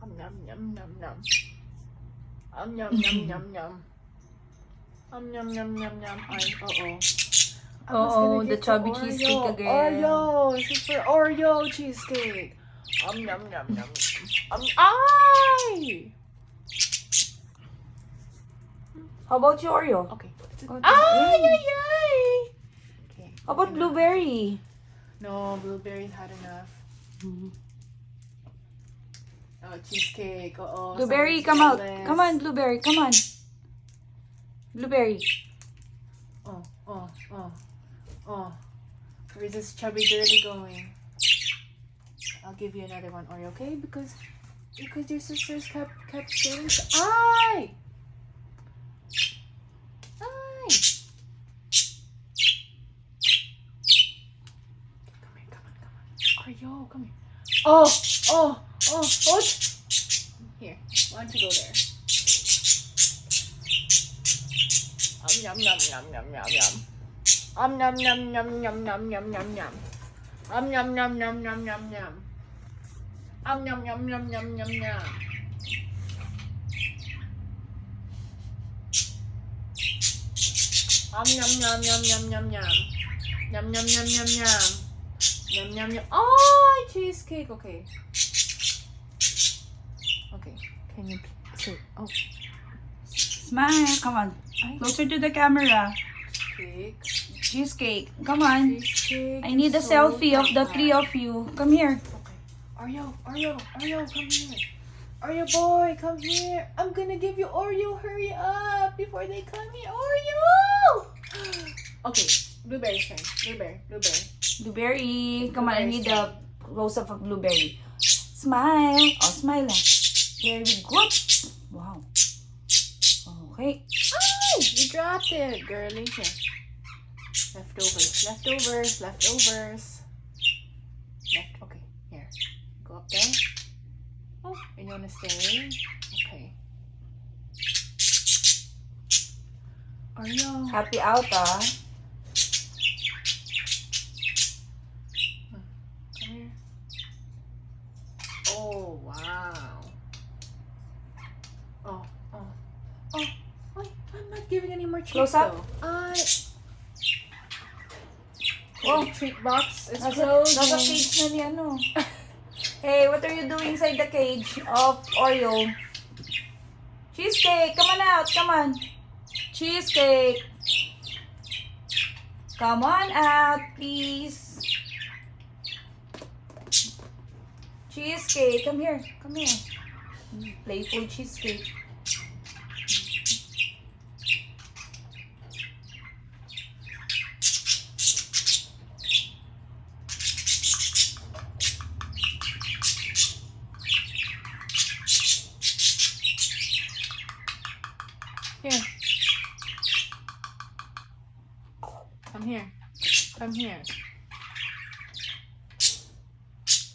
Yum yum yum yum. Yum yum yum yum. Yum yum yum yum. Ay, Oh, the chubby cheesecake again. Oreo! This is for Oreo cheesecake. Yum yum yum yum. Ay! How about your Oreo? Okay. Oh, Ay, ay, ay! Okay. How about blueberry? No, blueberries had enough. Oh, cheesecake. Blueberry, come out. Come on, blueberry, come on. Blueberry. Oh. Where's this chubby girly going? I'll give you another one, Oreo, okay? Because your sisters kept saying, ay! Ay! Come on. Oreo, come here. Oh! Here, why don't you go there? Yum yum yum yum yum yum. Yum yum yum yum yum yum yum yum yum. Yum yum yum yum yum yum yum. Yum yum yum yum yum yum yum. Yum yum yum yum yum yum yum. Yum yum yum yum yum. Yum yum yum. Oh, cheesecake. Okay. Can you say? Oh. Smile, come on. Closer to the camera. Cake. Cheesecake, come on. Cheesecake. I need a so selfie of the bad. three of you. Come here. Okay. Oreo, come here. Oreo boy, come here. I'm gonna give you Oreo. Hurry up before they come here. Oreo! Okay, blueberry turn. Blueberry. Blueberry, come on. I need a close-up of blueberry. Smile. Oh, smile. Very good. Wow. Okay. Ay! You dropped it, girly. Here. Leftovers. Okay, here. Go up there. Oh, and you wanna stay? Okay. Oreo. Happy out, ah. Come here. Oh, wow. I'm not giving any more treats. Close up. Oh, the treat box is Nasa closing. cage na ni ano. Hey, what are you doing inside the cage of Oreo? Cheesecake, come on out, come on. Cheesecake. Come on out, please. Cheesecake, come here. Playful cheesecake. Here. Come here.